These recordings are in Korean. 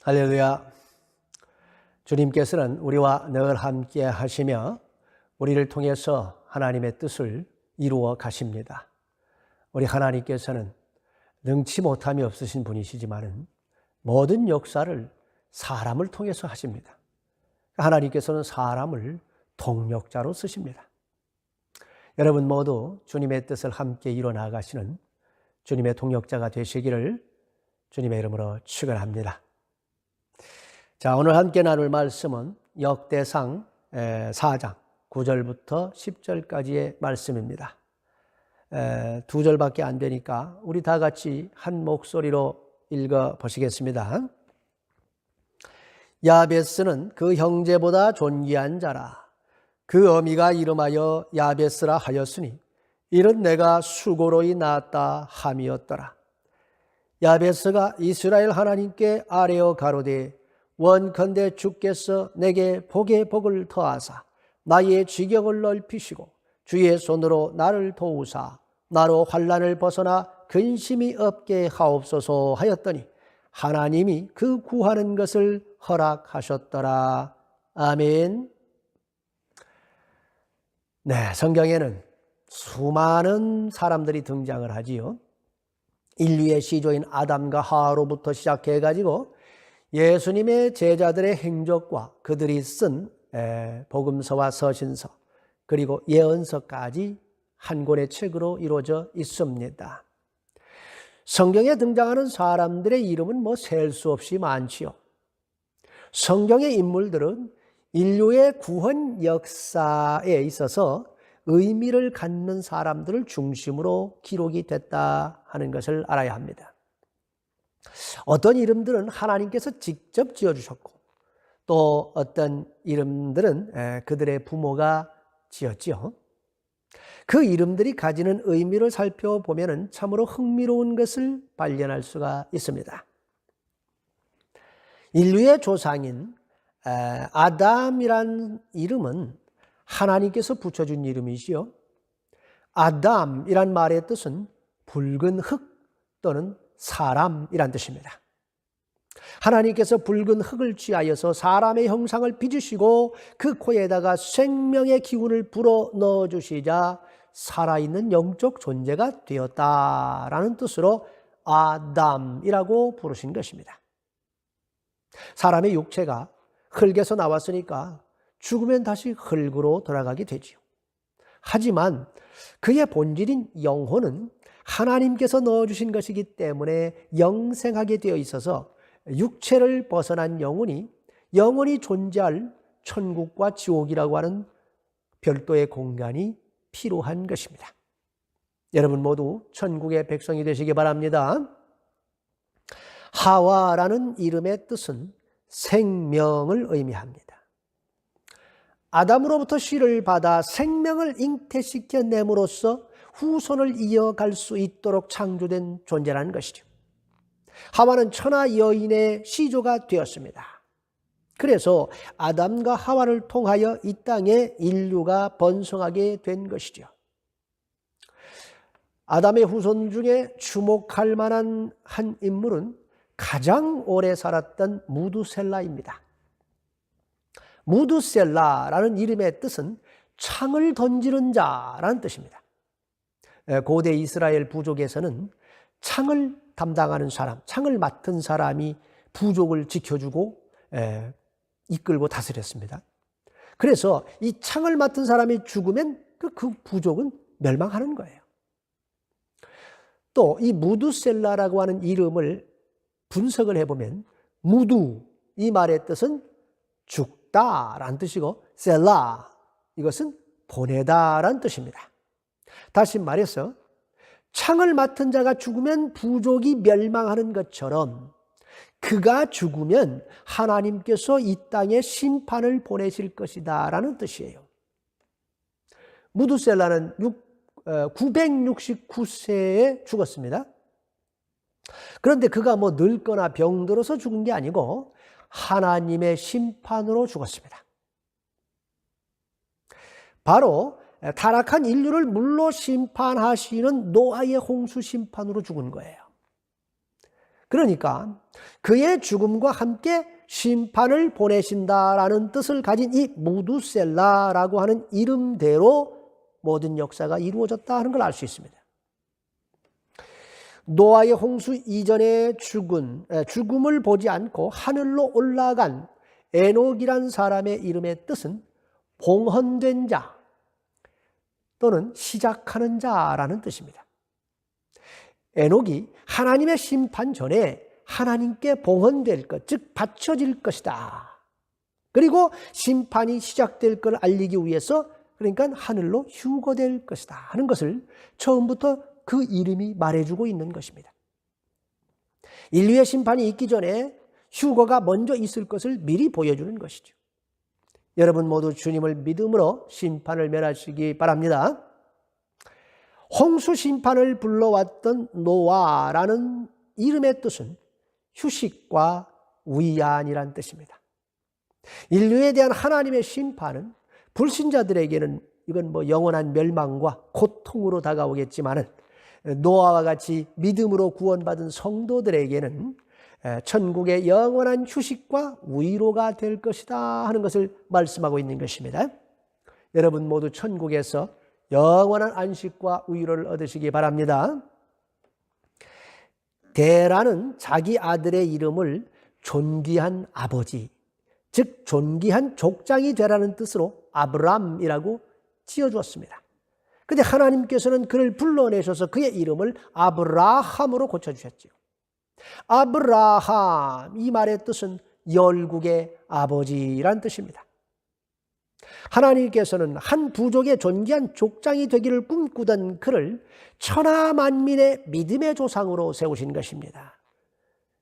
할렐루야. 주님께서는 우리와 늘 함께 하시며 우리를 통해서 하나님의 뜻을 이루어 가십니다. 우리 하나님께서는 능치 못함이 없으신 분이시지만 모든 역사를 사람을 통해서 하십니다. 하나님께서는 사람을 동력자로 쓰십니다. 여러분 모두 주님의 뜻을 함께 이루어 나가시는 주님의 동력자가 되시기를 주님의 이름으로 축원합니다. 자, 오늘 함께 나눌 말씀은 역대상 4장 9절부터 10절까지의 말씀입니다. 2절밖에 안 되니까 우리 다 같이 한 목소리로 읽어 보시겠습니다. 야베스는 그 형제보다 존귀한 자라. 그 어미가 이름하여 야베스라 하였으니 이는 내가 수고로이 낳았다 함이었더라. 야베스가 이스라엘 하나님께 아뢰어 가로되 원컨대 주께서 내게 복의 복을 더하사 나의 지경을 넓히시고 주의 손으로 나를 도우사 나로 환난을 벗어나 근심이 없게 하옵소서 하였더니 하나님이 그 구하는 것을 허락하셨더라. 아멘. 네, 성경에는 수많은 사람들이 등장을 하지요. 인류의 시조인 아담과 하와로부터 시작해가지고 예수님의 제자들의 행적과 그들이 쓴 복음서와 서신서 그리고 예언서까지 한 권의 책으로 이루어져 있습니다. 성경에 등장하는 사람들의 이름은 셀 수 없이 많지요. 성경의 인물들은 인류의 구원 역사에 있어서 의미를 갖는 사람들을 중심으로 기록이 됐다 하는 것을 알아야 합니다. 어떤 이름들은 하나님께서 직접 지어주셨고 또 어떤 이름들은 그들의 부모가 지었지요. 그 이름들이 가지는 의미를 살펴보면 참으로 흥미로운 것을 발견할 수가 있습니다. 인류의 조상인 아담이란 이름은 하나님께서 붙여준 이름이지요. 아담이란 말의 뜻은 붉은 흙 또는 사람이란 뜻입니다. 하나님께서 붉은 흙을 취하여서 사람의 형상을 빚으시고 그 코에다가 생명의 기운을 불어 넣어주시자 살아있는 영적 존재가 되었다라는 뜻으로 아담이라고 부르신 것입니다. 사람의 육체가 흙에서 나왔으니까 죽으면 다시 흙으로 돌아가게 되지요. 하지만 그의 본질인 영혼은 하나님께서 넣어주신 것이기 때문에 영생하게 되어 있어서 육체를 벗어난 영혼이 존재할 천국과 지옥이라고 하는 별도의 공간이 필요한 것입니다. 여러분 모두 천국의 백성이 되시기 바랍니다. 하와라는 이름의 뜻은 생명을 의미합니다. 아담으로부터 씨를 받아 생명을 잉태시켜 내므로써 후손을 이어갈 수 있도록 창조된 존재라는 것이죠. 하와는 천하 여인의 시조가 되었습니다. 그래서 아담과 하와를 통하여 이 땅에 인류가 번성하게 된 것이죠. 아담의 후손 중에 주목할 만한 한 인물은 가장 오래 살았던 무두셀라입니다. 무두셀라라는 이름의 뜻은 창을 던지는 자라는 뜻입니다. 고대 이스라엘 부족에서는 창을 담당하는 사람, 창을 맡은 사람이 부족을 지켜주고 이끌고 다스렸습니다. 그래서 이 창을 맡은 사람이 죽으면 그 부족은 멸망하는 거예요. 또 이 무두셀라라고 하는 이름을 분석을 해보면 무두, 이 말의 뜻은 죽다라는 뜻이고 셀라, 이것은 보내다라는 뜻입니다. 다시 말해서 창을 맡은 자가 죽으면 부족이 멸망하는 것처럼 그가 죽으면 하나님께서 이 땅에 심판을 보내실 것이다 라는 뜻이에요. 무두셀라는 969세에 죽었습니다. 그런데 그가 늙거나 병들어서 죽은 게 아니고 하나님의 심판으로 죽었습니다. 바로 타락한 인류를 물로 심판하시는 노아의 홍수 심판으로 죽은 거예요. 그러니까 그의 죽음과 함께 심판을 보내신다라는 뜻을 가진 이 무두셀라라고 하는 이름대로 모든 역사가 이루어졌다 하는 걸 알 수 있습니다. 노아의 홍수 이전에 죽음을 보지 않고 하늘로 올라간 에녹이란 사람의 이름의 뜻은 봉헌된 자 또는 시작하는 자라는 뜻입니다. 에녹이 하나님의 심판 전에 하나님께 봉헌될 것, 즉 바쳐질 것이다. 그리고 심판이 시작될 걸 알리기 위해서 그러니까 하늘로 휴거될 것이다 하는 것을 처음부터 그 이름이 말해주고 있는 것입니다. 인류의 심판이 있기 전에 휴거가 먼저 있을 것을 미리 보여주는 것이죠. 여러분 모두 주님을 믿음으로 심판을 면하시기 바랍니다. 홍수 심판을 불러왔던 노아라는 이름의 뜻은 휴식과 위안이란 뜻입니다. 인류에 대한 하나님의 심판은 불신자들에게는 이건 영원한 멸망과 고통으로 다가오겠지만은 노아와 같이 믿음으로 구원받은 성도들에게는 천국의 영원한 휴식과 위로가 될 것이다 하는 것을 말씀하고 있는 것입니다. 여러분 모두 천국에서 영원한 안식과 위로를 얻으시기 바랍니다. 데라는 자기 아들의 이름을 존귀한 아버지, 즉 존귀한 족장이 되라는 뜻으로 아브람이라고 지어주었습니다. 그런데 하나님께서는 그를 불러내셔서 그의 이름을 아브라함으로 고쳐주셨죠. 아브라함, 이 말의 뜻은 열국의 아버지란 뜻입니다. 하나님께서는 한 부족의 존귀한 족장이 되기를 꿈꾸던 그를 천하 만민의 믿음의 조상으로 세우신 것입니다.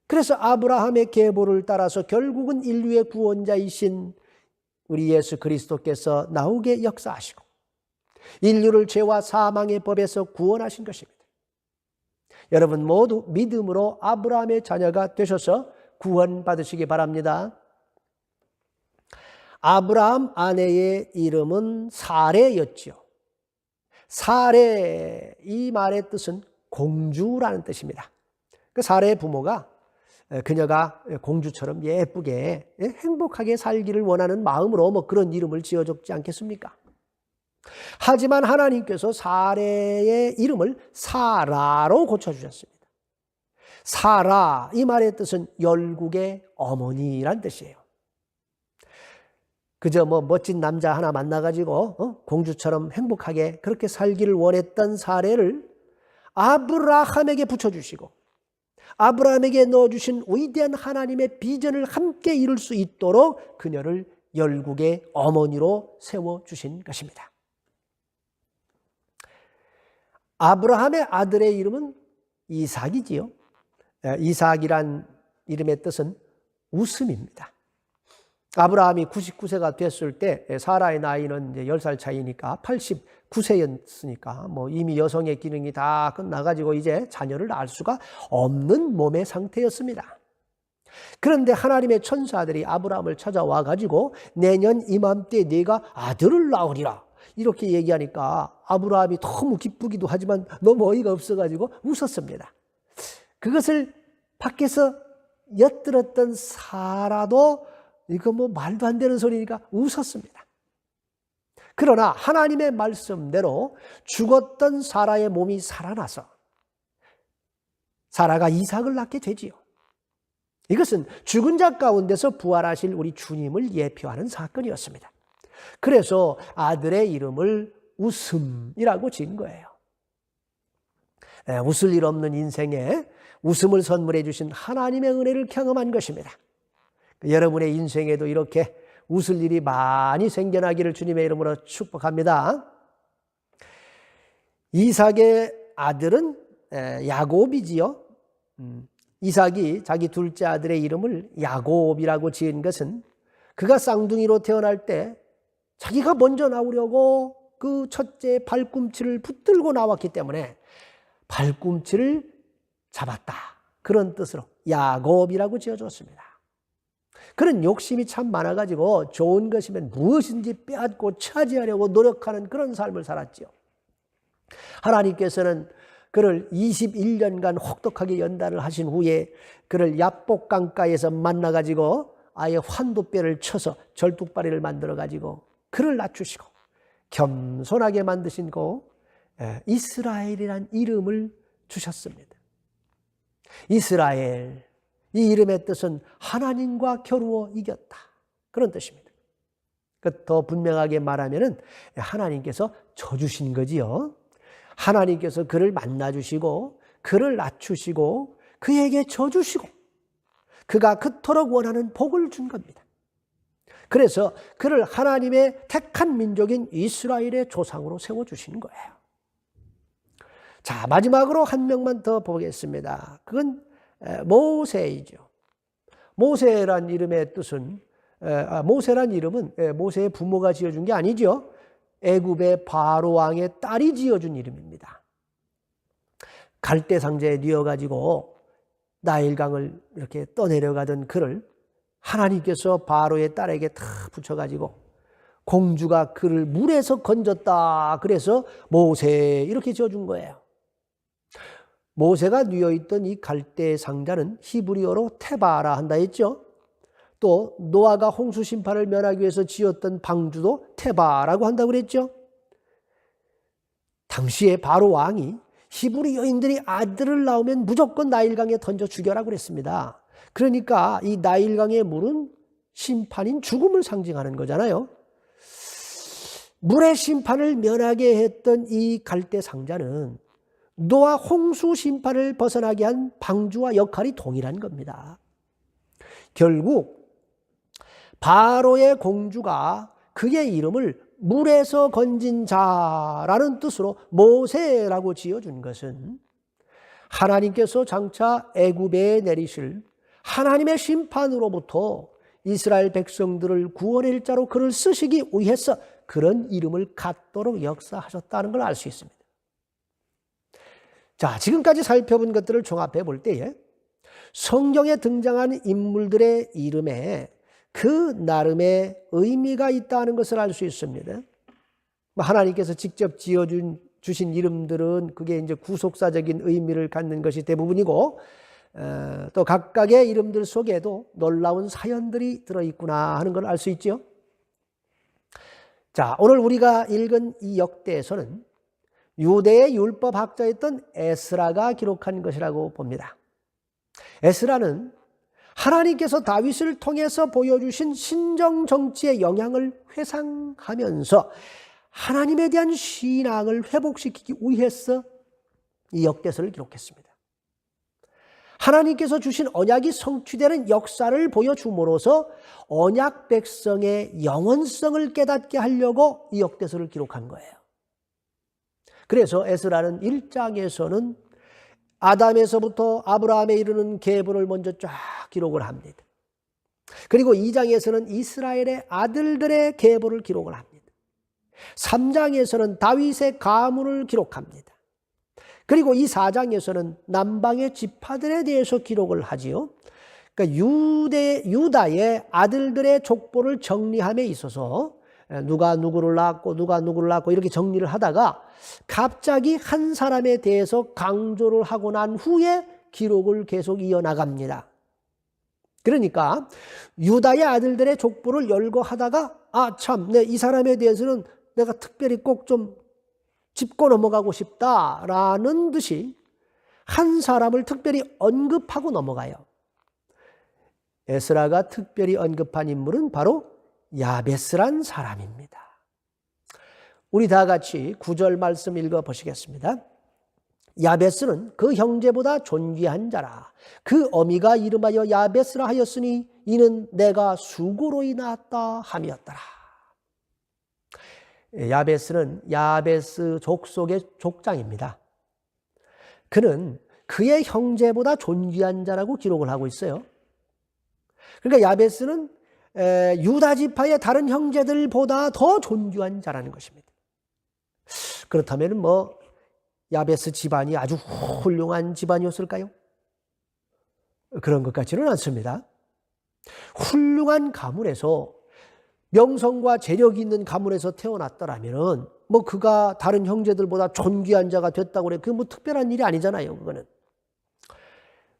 그래서 아브라함의 계보를 따라서 결국은 인류의 구원자이신 우리 예수 그리스도께서 나오게 역사하시고 인류를 죄와 사망의 법에서 구원하신 것입니다. 여러분 모두 믿음으로 아브라함의 자녀가 되셔서 구원받으시기 바랍니다. 아브라함 아내의 이름은 사레였지요. 사레, 이 말의 뜻은 공주라는 뜻입니다. 그 사레의 부모가 그녀가 공주처럼 예쁘게 행복하게 살기를 원하는 마음으로 그런 이름을 지어줬지 않겠습니까? 하지만 하나님께서 사레의 이름을 사라로 고쳐주셨습니다. 사라, 이 말의 뜻은 열국의 어머니란 뜻이에요. 그저 멋진 남자 하나 만나가지고 공주처럼 행복하게 그렇게 살기를 원했던 사레를 아브라함에게 붙여주시고 아브라함에게 넣어주신 위대한 하나님의 비전을 함께 이룰 수 있도록 그녀를 열국의 어머니로 세워주신 것입니다. 아브라함의 아들의 이름은 이삭이지요. 이삭이란 이름의 뜻은 웃음입니다. 아브라함이 99세가 됐을 때 사라의 나이는 이제 10살 차이니까 89세였으니까 이미 여성의 기능이 다 끝나가지고 이제 자녀를 낳을 수가 없는 몸의 상태였습니다. 그런데 하나님의 천사들이 아브라함을 찾아와 가지고 내년 이맘때 네가 아들을 낳으리라 이렇게 얘기하니까 아브라함이 너무 기쁘기도 하지만 너무 어이가 없어가지고 웃었습니다. 그것을 밖에서 엿들었던 사라도 이거 말도 안 되는 소리니까 웃었습니다. 그러나 하나님의 말씀대로 죽었던 사라의 몸이 살아나서 사라가 이삭을 낳게 되지요. 이것은 죽은 자 가운데서 부활하실 우리 주님을 예표하는 사건이었습니다. 그래서 아들의 이름을 웃음이라고 지은 거예요. 웃을 일 없는 인생에 웃음을 선물해 주신 하나님의 은혜를 경험한 것입니다. 여러분의 인생에도 이렇게 웃을 일이 많이 생겨나기를 주님의 이름으로 축복합니다. 이삭의 아들은 야곱이지요. 이삭이 자기 둘째 아들의 이름을 야곱이라고 지은 것은 그가 쌍둥이로 태어날 때 자기가 먼저 나오려고 그 첫째 발꿈치를 붙들고 나왔기 때문에 발꿈치를 잡았다. 그런 뜻으로 야곱이라고 지어줬습니다. 그런 욕심이 참 많아가지고 좋은 것이면 무엇인지 빼앗고 차지하려고 노력하는 그런 삶을 살았지요. 하나님께서는 그를 21년간 혹독하게 연단을 하신 후에 그를 야복 강가에서 만나가지고 아예 환도뼈를 쳐서 절뚝발이를 만들어가지고 그를 낮추시고 겸손하게 만드시고 이스라엘이란 이름을 주셨습니다. 이스라엘, 이 이름의 뜻은 하나님과 겨루어 이겼다, 그런 뜻입니다. 더 분명하게 말하면 하나님께서 져주신 거지요. 하나님께서 그를 만나주시고 그를 낮추시고 그에게 져주시고 그가 그토록 원하는 복을 준 겁니다. 그래서 그를 하나님의 택한 민족인 이스라엘의 조상으로 세워주신 거예요. 자, 마지막으로 한 명만 더 보겠습니다. 그건 모세이죠. 모세란 이름의 뜻은 모세란 이름은 모세의 부모가 지어준 게 아니죠. 애굽의 바로 왕의 딸이 지어준 이름입니다. 갈대 상자에 뉘어가지고 나일강을 이렇게 떠내려가던 그를 하나님께서 바로의 딸에게 다 붙여가지고 공주가 그를 물에서 건졌다, 그래서 모세 이렇게 지어준 거예요. 모세가 뉘어있던 이 갈대 상자는 히브리어로 테바라 한다 했죠. 또 노아가 홍수 심판을 면하기 위해서 지었던 방주도 테바라고 한다고 그랬죠. 당시에 바로 왕이 히브리 여인들이 아들을 낳으면 무조건 나일강에 던져 죽여라 그랬습니다. 그러니까 이 나일강의 물은 심판인 죽음을 상징하는 거잖아요. 물의 심판을 면하게 했던 이 갈대 상자는 노아 홍수 심판을 벗어나게 한 방주와 역할이 동일한 겁니다. 결국 바로의 공주가 그의 이름을 물에서 건진 자라는 뜻으로 모세라고 지어준 것은 하나님께서 장차 애굽에 내리실 하나님의 심판으로부터 이스라엘 백성들을 구원의 자로 그를 쓰시기 위해서 그런 이름을 갖도록 역사하셨다는 걸 알 수 있습니다. 자, 지금까지 살펴본 것들을 종합해 볼 때에 성경에 등장하는 인물들의 이름에 그 나름의 의미가 있다는 것을 알 수 있습니다. 하나님께서 직접 지어주신 이름들은 그게 이제 구속사적인 의미를 갖는 것이 대부분이고, 또 각각의 이름들 속에도 놀라운 사연들이 들어있구나 하는 걸 알 수 있죠. 자, 오늘 우리가 읽은 이 역대에서는 유대의 율법학자였던 에스라가 기록한 것이라고 봅니다. 에스라는 하나님께서 다윗을 통해서 보여주신 신정 정치의 영향을 회상하면서 하나님에 대한 신앙을 회복시키기 위해서 이 역대서를 기록했습니다. 하나님께서 주신 언약이 성취되는 역사를 보여줌으로써 언약 백성의 영원성을 깨닫게 하려고 이 역대서를 기록한 거예요. 그래서 에스라는 1장에서는 아담에서부터 아브라함에 이르는 계보를 먼저 쫙 기록을 합니다. 그리고 2장에서는 이스라엘의 아들들의 계보를 기록을 합니다. 3장에서는 다윗의 가문을 기록합니다. 그리고 이 4장에서는 남방의 지파들에 대해서 기록을 하지요. 그러니까 유다의 아들들의 족보를 정리함에 있어서 누가 누구를 낳고 이렇게 정리를 하다가 갑자기 한 사람에 대해서 강조를 하고 난 후에 기록을 계속 이어나갑니다. 그러니까 유다의 아들들의 족보를 열거 하다가 이 사람에 대해서는 내가 특별히 꼭 좀 짚고 넘어가고 싶다라는 듯이 한 사람을 특별히 언급하고 넘어가요. 에스라가 특별히 언급한 인물은 바로 야베스란 사람입니다. 우리 다 같이 9절 말씀 읽어보시겠습니다. 야베스는 그 형제보다 존귀한 자라. 그 어미가 이름하여 야베스라 하였으니 이는 내가 수고로 인하였다 함이었더라. 야베스는 야베스 족속의 족장입니다. 그는 그의 형제보다 존귀한 자라고 기록을 하고 있어요. 그러니까 야베스는 유다 지파의 다른 형제들보다 더 존귀한 자라는 것입니다. 그렇다면 야베스 집안이 아주 훌륭한 집안이었을까요? 그런 것 같지는 않습니다. 훌륭한 가문에서 명성과 재력이 있는 가문에서 태어났더라면 뭐 그가 다른 형제들보다 존귀한 자가 됐다고 그래. 그게 뭐 특별한 일이 아니잖아요. 그거는.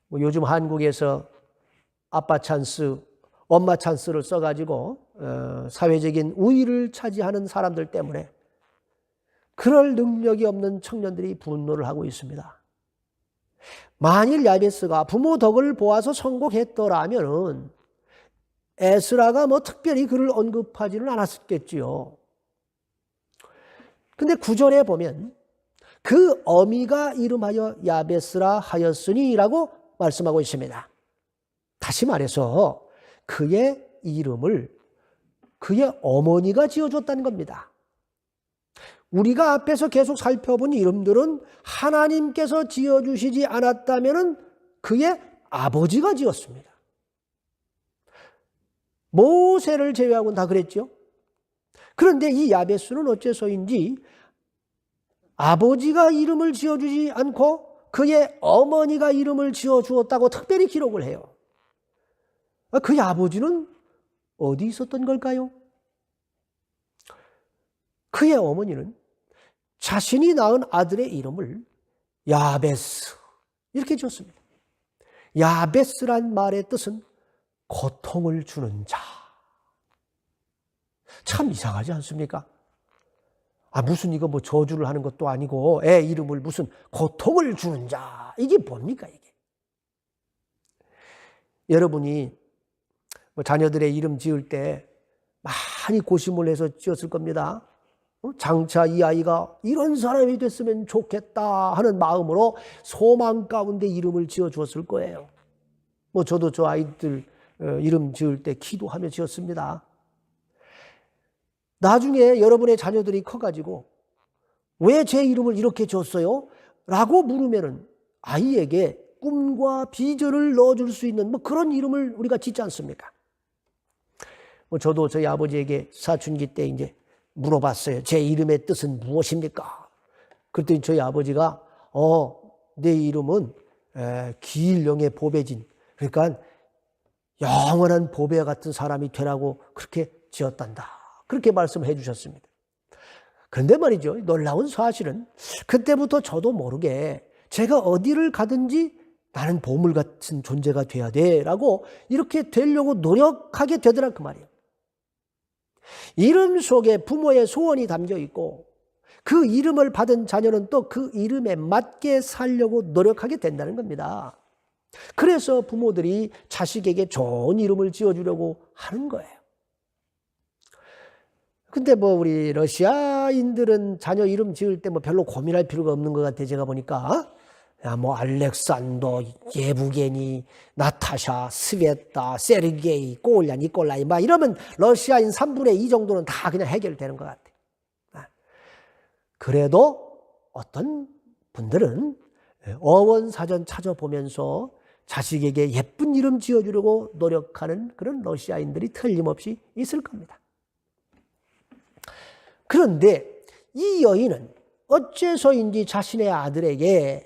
뭐 요즘 한국에서 아빠 찬스, 엄마 찬스를 써가지고 사회적인 우위를 차지하는 사람들 때문에 그럴 능력이 없는 청년들이 분노를 하고 있습니다. 만일 야베스가 부모 덕을 보아서 성공했더라면은 에스라가 뭐 특별히 그를 언급하지는 않았겠지요. 근데 9절에 보면 그 어미가 이름하여 야베스라 하였으니라고 말씀하고 있습니다. 다시 말해서 그의 이름을 그의 어머니가 지어줬다는 겁니다. 우리가 앞에서 계속 살펴본 이름들은 하나님께서 지어주시지 않았다면 그의 아버지가 지었습니다. 모세를 제외하고는 다 그랬죠. 그런데 이 야베스는 어째서인지 아버지가 이름을 지어주지 않고 그의 어머니가 이름을 지어주었다고 특별히 기록을 해요. 그의 아버지는 어디 있었던 걸까요? 그의 어머니는 자신이 낳은 아들의 이름을 야베스 이렇게 지었습니다. 야베스란 말의 뜻은 고통을 주는 자. 참 이상하지 않습니까? 무슨 이거 뭐 저주를 하는 것도 아니고 애 이름을 무슨 고통을 주는 자. 이게 뭡니까 이게? 여러분이 뭐 자녀들의 이름 지을 때 많이 고심을 해서 지었을 겁니다. 장차 이 아이가 이런 사람이 됐으면 좋겠다 하는 마음으로 소망 가운데 이름을 지어 주었을 거예요. 뭐 저도 저 아이들 이름 지을 때 기도하며 지었습니다. 나중에 여러분의 자녀들이 커가지고 왜 제 이름을 이렇게 지었어요? 라고 물으면은 아이에게 꿈과 비전을 넣어줄 수 있는 뭐 그런 이름을 우리가 짓지 않습니까? 뭐 저도 저희 아버지에게 사춘기 때 이제 물어봤어요. 제 이름의 뜻은 무엇입니까? 그랬더니 저희 아버지가 내 이름은 기일영의 보배진, 그러니까 영원한 보배 같은 사람이 되라고 그렇게 지었단다. 그렇게 말씀해 주셨습니다. 그런데 말이죠, 놀라운 사실은 그때부터 저도 모르게 제가 어디를 가든지 나는 보물 같은 존재가 돼야 돼라고 이렇게 되려고 노력하게 되더라 그 말이에요. 이름 속에 부모의 소원이 담겨 있고 그 이름을 받은 자녀는 또 그 이름에 맞게 살려고 노력하게 된다는 겁니다. 그래서 부모들이 자식에게 좋은 이름을 지어주려고 하는 거예요. 근데 뭐 우리 러시아인들은 자녀 이름 지을 때 뭐 별로 고민할 필요가 없는 것 같아요. 제가 보니까 뭐 알렉산더, 예부게니, 나타샤, 스베타, 세르게이, 꼬울야, 니콜라이 막 이러면 러시아인 3분의 2 정도는 다 그냥 해결되는 것 같아요. 그래도 어떤 분들은 어원사전 찾아보면서 자식에게 예쁜 이름 지어주려고 노력하는 그런 러시아인들이 틀림없이 있을 겁니다. 그런데 이 여인은 어째서인지 자신의 아들에게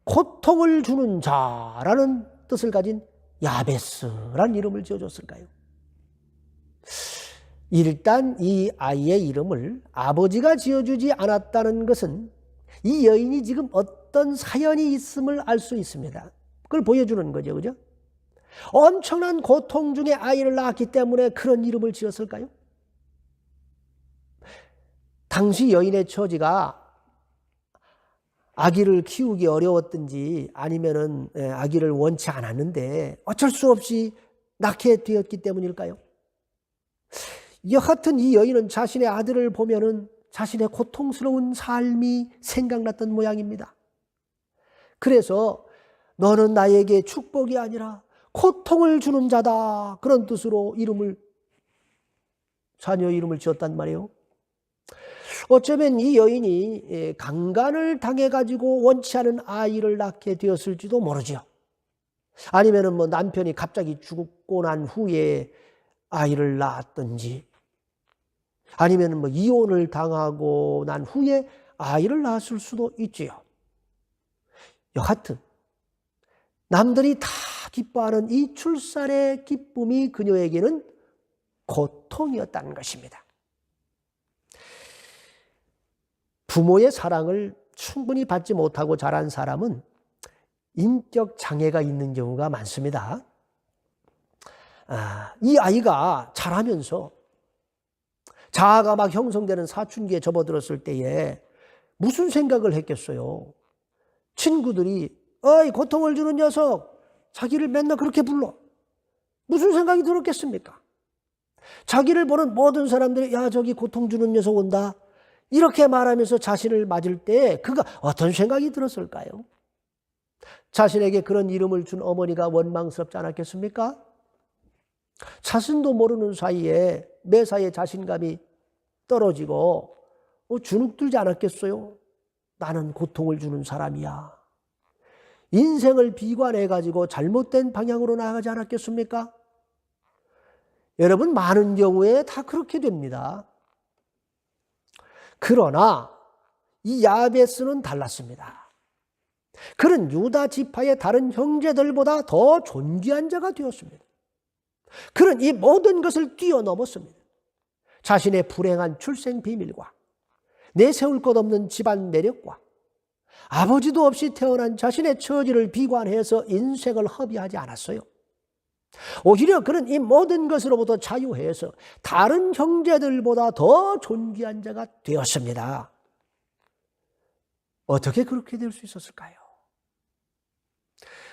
고통을 주는 자라는 뜻을 가진 야베스라는 이름을 지어줬을까요? 일단 이 아이의 이름을 아버지가 지어주지 않았다는 것은 이 여인이 지금 어떤 사연이 있음을 알 수 있습니다. 그걸 보여주는 거죠, 그죠? 엄청난 고통 중에 아이를 낳았기 때문에 그런 이름을 지었을까요? 당시 여인의 처지가 아기를 키우기 어려웠든지 아니면은 아기를 원치 않았는데 어쩔 수 없이 낳게 되었기 때문일까요? 여하튼 이 여인은 자신의 아들을 보면은 자신의 고통스러운 삶이 생각났던 모양입니다. 그래서 너는 나에게 축복이 아니라 고통을 주는 자다, 그런 뜻으로 자녀 이름을 지었단 말이에요. 어쩌면 이 여인이 강간을 당해가지고 원치 않은 아이를 낳게 되었을지도 모르죠. 아니면은 뭐 남편이 갑자기 죽고 난 후에 아이를 낳았든지, 아니면은 뭐 이혼을 당하고 난 후에 아이를 낳았을 수도 있지요. 여하튼 남들이 다 기뻐하는 이 출산의 기쁨이 그녀에게는 고통이었다는 것입니다. 부모의 사랑을 충분히 받지 못하고 자란 사람은 인격 장애가 있는 경우가 많습니다. 이 아이가 자라면서 자아가 막 형성되는 사춘기에 접어들었을 때에 무슨 생각을 했겠어요? 친구들이 어이 고통을 주는 녀석, 자기를 맨날 그렇게 불러. 무슨 생각이 들었겠습니까? 자기를 보는 모든 사람들이 야 저기 고통 주는 녀석 온다 이렇게 말하면서 자신을 맞을 때 그가 어떤 생각이 들었을까요? 자신에게 그런 이름을 준 어머니가 원망스럽지 않았겠습니까? 자신도 모르는 사이에 매사에 자신감이 떨어지고 주눅들지 않았겠어요? 나는 고통을 주는 사람이야. 인생을 비관해가지고 잘못된 방향으로 나아가지 않았겠습니까? 여러분, 많은 경우에 다 그렇게 됩니다. 그러나 이 야베스는 달랐습니다. 그는 유다 지파의 다른 형제들보다 더 존귀한 자가 되었습니다. 그는 이 모든 것을 뛰어넘었습니다. 자신의 불행한 출생 비밀과 내세울 것 없는 집안 내력과 아버지도 없이 태어난 자신의 처지를 비관해서 인생을 허비하지 않았어요. 오히려 그는 이 모든 것으로부터 자유해서 다른 형제들보다 더 존귀한 자가 되었습니다. 어떻게 그렇게 될 수 있었을까요?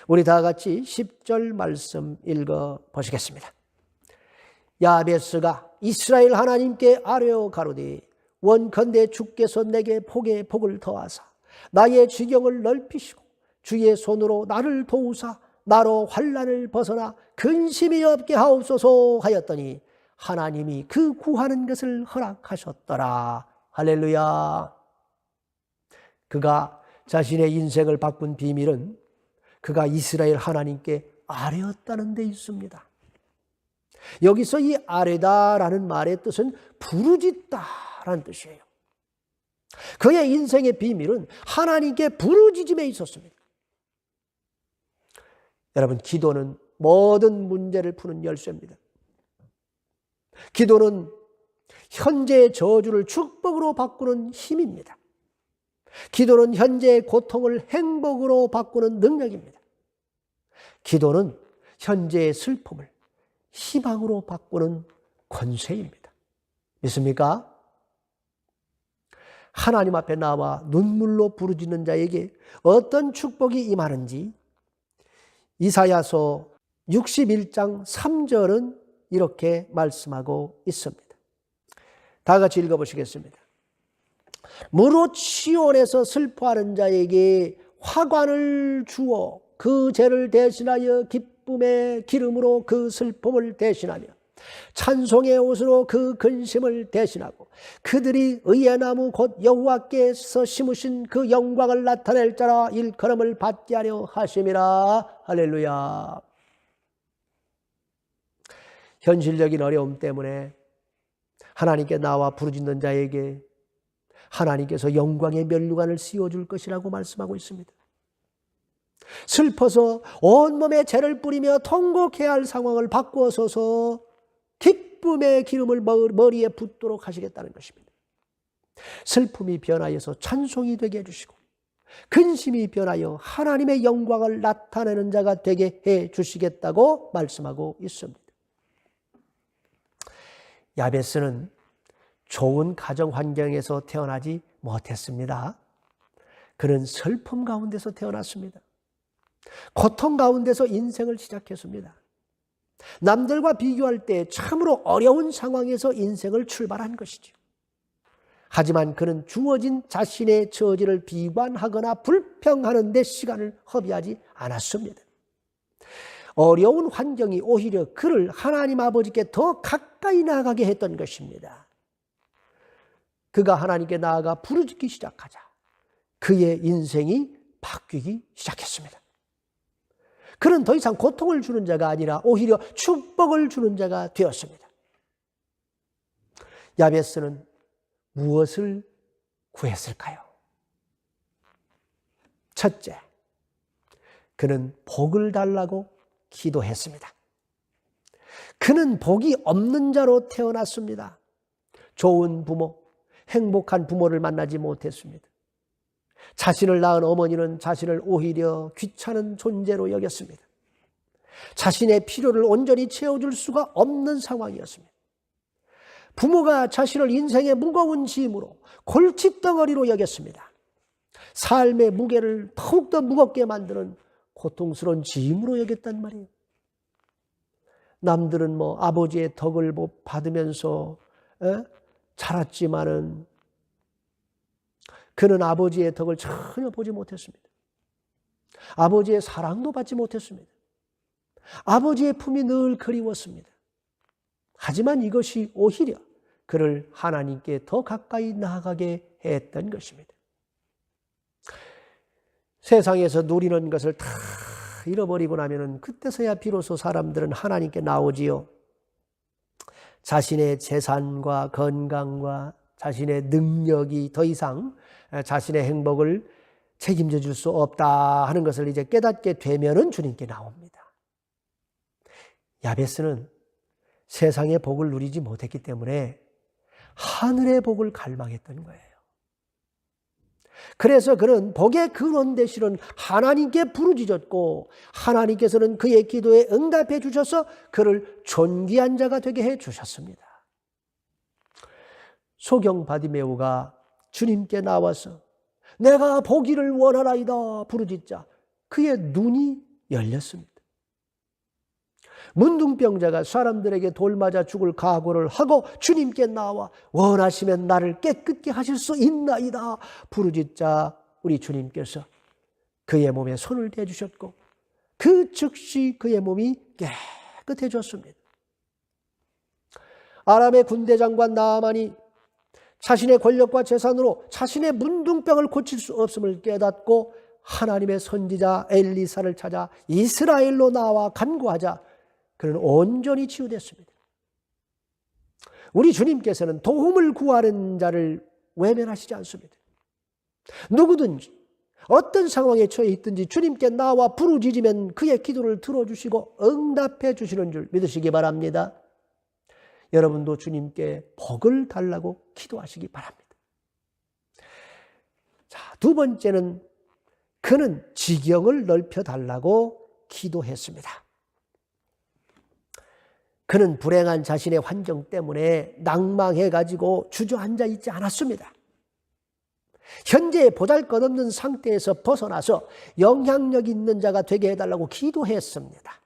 우리 다 같이 10절 말씀 읽어 보시겠습니다. 야베스가 이스라엘 하나님께 아뢰어 가로되 원컨대 주께서 내게 복에 복을 더하사 나의 지경을 넓히시고 주의 손으로 나를 도우사 나로 환난을 벗어나 근심이 없게 하옵소서 하였더니 하나님이 그 구하는 것을 허락하셨더라. 할렐루야. 그가 자신의 인생을 바꾼 비밀은 그가 이스라엘 하나님께 아뢰었다는 데 있습니다. 여기서 이 아뢰다라는 말의 뜻은 부르짖다라는 뜻이에요. 그의 인생의 비밀은 하나님께 부르짖음에 있었습니다. 여러분, 기도는 모든 문제를 푸는 열쇠입니다. 기도는 현재의 저주를 축복으로 바꾸는 힘입니다. 기도는 현재의 고통을 행복으로 바꾸는 능력입니다. 기도는 현재의 슬픔을 희망으로 바꾸는 권세입니다. 믿습니까? 하나님 앞에 나와 눈물로 부르짖는 자에게 어떤 축복이 임하는지 이사야서 61장 3절은 이렇게 말씀하고 있습니다. 다 같이 읽어보시겠습니다. 무릇 시온에서 슬퍼하는 자에게 화관을 주어 그 죄를 대신하여 기쁨의 기름으로 그 슬픔을 대신하며 찬송의 옷으로 그 근심을 대신하고 그들이 의의 나무 곧 여호와께서 심으신 그 영광을 나타낼 자라 일컬음을 받게 하려 하심이라. 할렐루야. 현실적인 어려움 때문에 하나님께 나와 부르짖는 자에게 하나님께서 영광의 면류관을 씌워줄 것이라고 말씀하고 있습니다. 슬퍼서 온몸에 죄를 뿌리며 통곡해야 할 상황을 바꾸어서서 기쁨의 기름을 머리에 붓도록 하시겠다는 것입니다. 슬픔이 변하여서 찬송이 되게 해주시고 근심이 변하여 하나님의 영광을 나타내는 자가 되게 해주시겠다고 말씀하고 있습니다. 야베스는 좋은 가정 환경에서 태어나지 못했습니다. 그는 슬픔 가운데서 태어났습니다. 고통 가운데서 인생을 시작했습니다. 남들과 비교할 때 참으로 어려운 상황에서 인생을 출발한 것이죠. 하지만 그는 주어진 자신의 처지를 비관하거나 불평하는 데 시간을 허비하지 않았습니다. 어려운 환경이 오히려 그를 하나님 아버지께 더 가까이 나아가게 했던 것입니다. 그가 하나님께 나아가 부르짖기 시작하자 그의 인생이 바뀌기 시작했습니다. 그는 더 이상 고통을 주는 자가 아니라 오히려 축복을 주는 자가 되었습니다. 야베스는 무엇을 구했을까요? 첫째, 그는 복을 달라고 기도했습니다. 그는 복이 없는 자로 태어났습니다. 좋은 부모, 행복한 부모를 만나지 못했습니다. 자신을 낳은 어머니는 자신을 오히려 귀찮은 존재로 여겼습니다. 자신의 필요를 온전히 채워줄 수가 없는 상황이었습니다. 부모가 자신을 인생의 무거운 짐으로 골칫덩어리로 여겼습니다. 삶의 무게를 더욱더 무겁게 만드는 고통스러운 짐으로 여겼단 말이에요. 남들은 아버지의 덕을 받으면서 자랐지만은 그는 아버지의 덕을 전혀 보지 못했습니다. 아버지의 사랑도 받지 못했습니다. 아버지의 품이 늘 그리웠습니다. 하지만 이것이 오히려 그를 하나님께 더 가까이 나아가게 했던 것입니다. 세상에서 누리는 것을 다 잃어버리고 나면은 그때서야 비로소 사람들은 하나님께 나오지요. 자신의 재산과 건강과 자신의 능력이 더 이상 자신의 행복을 책임져 줄 수 없다 하는 것을 이제 깨닫게 되면은 주님께 나옵니다. 야베스는 세상의 복을 누리지 못했기 때문에 하늘의 복을 갈망했던 거예요. 그래서 그는 복의 근원 되시는 하나님께 부르짖었고 하나님께서는 그의 기도에 응답해 주셔서 그를 존귀한 자가 되게 해 주셨습니다. 소경 바디메오가 주님께 나와서 내가 보기를 원하나이다 부르짖자 그의 눈이 열렸습니다. 문둥병자가 사람들에게 돌 맞아 죽을 각오를 하고 주님께 나와 원하시면 나를 깨끗게 하실 수 있나이다 부르짖자 우리 주님께서 그의 몸에 손을 대주셨고 그 즉시 그의 몸이 깨끗해졌습니다. 아람의 군대장관 나아만이 자신의 권력과 재산으로 자신의 문둥병을 고칠 수 없음을 깨닫고 하나님의 선지자 엘리사를 찾아 이스라엘로 나와 간구하자 그는 온전히 치유됐습니다. 우리 주님께서는 도움을 구하는 자를 외면하시지 않습니다. 누구든지 어떤 상황에 처해 있든지 주님께 나와 부르짖으면 그의 기도를 들어주시고 응답해 주시는 줄 믿으시기 바랍니다. 여러분도 주님께 복을 달라고 기도하시기 바랍니다. 자, 두 번째는 그는 지경을 넓혀달라고 기도했습니다. 그는 불행한 자신의 환경 때문에 낭망해가지고 주저앉아 있지 않았습니다. 현재 보잘것없는 상태에서 벗어나서 영향력 있는 자가 되게 해달라고 기도했습니다.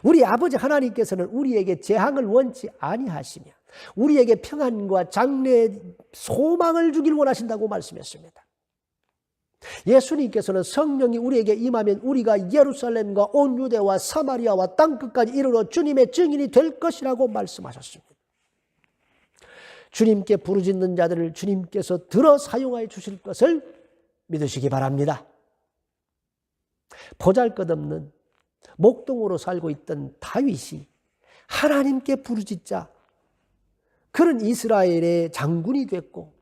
우리 아버지 하나님께서는 우리에게 재앙을 원치 아니하시며 우리에게 평안과 장래의 소망을 주길 원하신다고 말씀했습니다. 예수님께서는 성령이 우리에게 임하면 우리가 예루살렘과 온 유대와 사마리아와 땅끝까지 이르러 주님의 증인이 될 것이라고 말씀하셨습니다. 주님께 부르짖는 자들을 주님께서 들어 사용하여 주실 것을 믿으시기 바랍니다. 보잘것없는 목동으로 살고 있던 다윗이 하나님께 부르짖자 그는 이스라엘의 장군이 됐고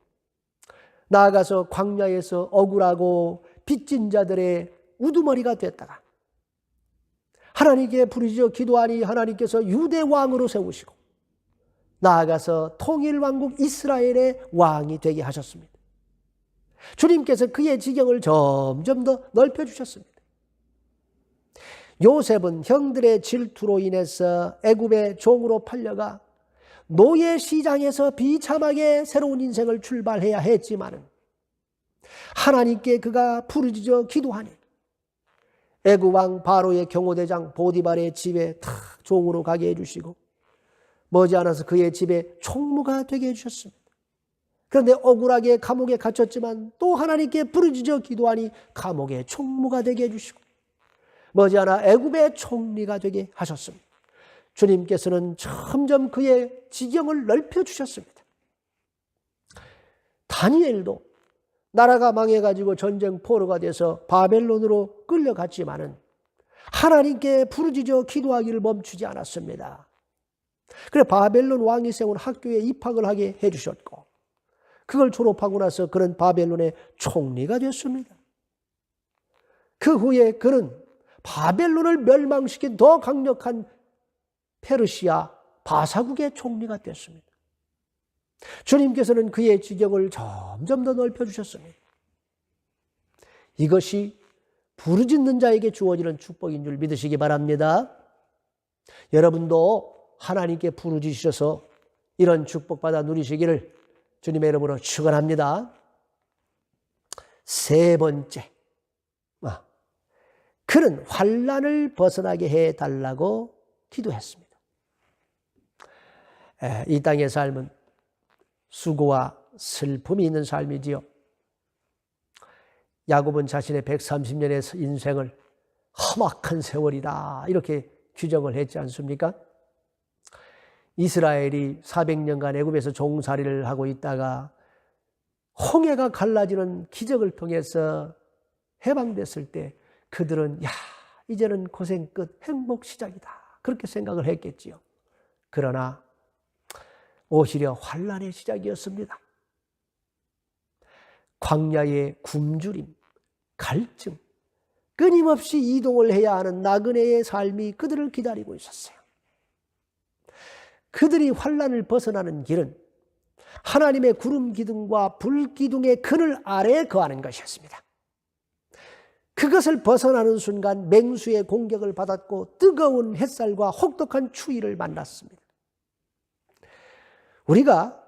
나아가서 광야에서 억울하고 빚진 자들의 우두머리가 됐다가 하나님께 부르짖어 기도하니 하나님께서 유대 왕으로 세우시고 나아가서 통일왕국 이스라엘의 왕이 되게 하셨습니다. 주님께서 그의 지경을 점점 더 넓혀주셨습니다. 요셉은 형들의 질투로 인해서 애굽의 종으로 팔려가 노예 시장에서 비참하게 새로운 인생을 출발해야 했지만 하나님께 그가 부르짖어 기도하니 애굽 왕 바로의 경호대장 보디발의 집에 탁 종으로 가게 해주시고 머지않아서 그의 집에 총무가 되게 해주셨습니다. 그런데 억울하게 감옥에 갇혔지만 또 하나님께 부르짖어 기도하니 감옥의 총무가 되게 해주시고 머지않아 애굽의 총리가 되게 하셨습니다. 주님께서는 점점 그의 지경을 넓혀주셨습니다. 다니엘도 나라가 망해가지고 전쟁 포로가 돼서 바벨론으로 끌려갔지만은 하나님께 부르짖어 기도하기를 멈추지 않았습니다. 그래 바벨론 왕이 세운 학교에 입학을 하게 해주셨고 그걸 졸업하고 나서 그는 바벨론의 총리가 됐습니다. 그 후에 그는 바벨론을 멸망시킨 더 강력한 페르시아 바사국의 총리가 됐습니다. 주님께서는 그의 지경을 점점 더 넓혀주셨습니다. 이것이 부르짖는 자에게 주어지는 축복인 줄 믿으시기 바랍니다. 여러분도 하나님께 부르짖으셔서 이런 축복받아 누리시기를 주님의 이름으로 축원합니다. 세 번째, 그는 환난을 벗어나게 해달라고 기도했습니다. 이 땅의 삶은 수고와 슬픔이 있는 삶이지요. 야곱은 자신의 130년의 인생을 험악한 세월이다 이렇게 규정을 했지 않습니까? 이스라엘이 400년간 애굽에서 종살이를 하고 있다가 홍해가 갈라지는 기적을 통해서 해방됐을 때 그들은 이제는 고생 끝, 행복 시작이다 그렇게 생각을 했겠지요. 그러나 오히려 환난의 시작이었습니다. 광야의 굶주림, 갈증, 끊임없이 이동을 해야 하는 나그네의 삶이 그들을 기다리고 있었어요. 그들이 환난을 벗어나는 길은 하나님의 구름 기둥과 불 기둥의 그늘 아래에 거하는 것이었습니다. 그것을 벗어나는 순간 맹수의 공격을 받았고 뜨거운 햇살과 혹독한 추위를 만났습니다. 우리가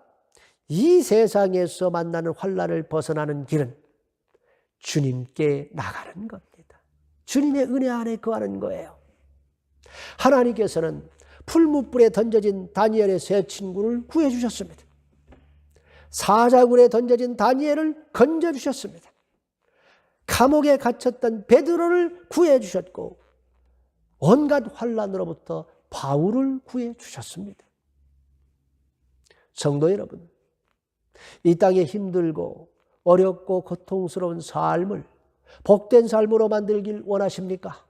이 세상에서 만나는 환난을 벗어나는 길은 주님께 나가는 겁니다. 주님의 은혜 안에 거하는 거예요. 하나님께서는 풀무불에 던져진 다니엘의 세 친구를 구해주셨습니다. 사자굴에 던져진 다니엘을 건져주셨습니다. 감옥에 갇혔던 베드로를 구해주셨고 온갖 환난으로부터 바울을 구해주셨습니다. 성도 여러분, 이 땅에 힘들고 어렵고 고통스러운 삶을 복된 삶으로 만들길 원하십니까?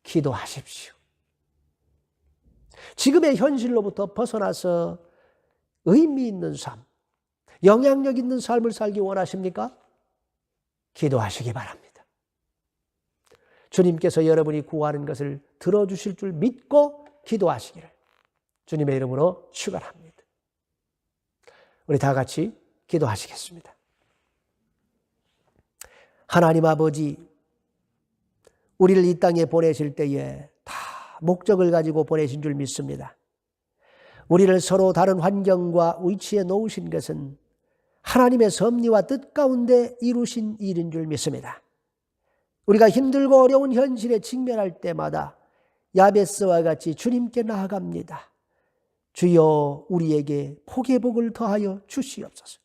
기도하십시오. 지금의 현실로부터 벗어나서 의미 있는 삶, 영향력 있는 삶을 살기 원하십니까? 기도하시기 바랍니다. 주님께서 여러분이 구하는 것을 들어주실 줄 믿고 기도하시기를 주님의 이름으로 축원합니다. 우리 다 같이 기도하시겠습니다. 하나님 아버지, 우리를 이 땅에 보내실 때에 다 목적을 가지고 보내신 줄 믿습니다. 우리를 서로 다른 환경과 위치에 놓으신 것은 하나님의 섭리와 뜻 가운데 이루신 일인 줄 믿습니다. 우리가 힘들고 어려운 현실에 직면할 때마다 야베스와 같이 주님께 나아갑니다. 주여, 우리에게 복의 복을 더하여 주시옵소서.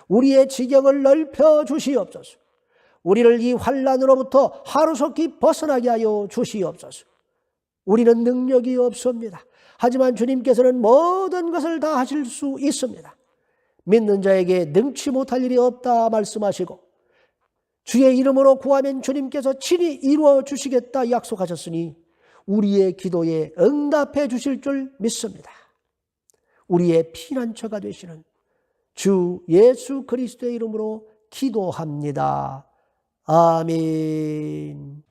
우리의 지경을 넓혀 주시옵소서. 우리를 이 환난으로부터 하루속히 벗어나게 하여 주시옵소서. 우리는 능력이 없습니다. 하지만 주님께서는 모든 것을 다 하실 수 있습니다. 믿는 자에게 능치 못할 일이 없다 말씀하시고 주의 이름으로 구하면 주님께서 친히 이루어 주시겠다 약속하셨으니 우리의 기도에 응답해 주실 줄 믿습니다. 우리의 피난처가 되시는 주 예수 그리스도의 이름으로 기도합니다. 아멘.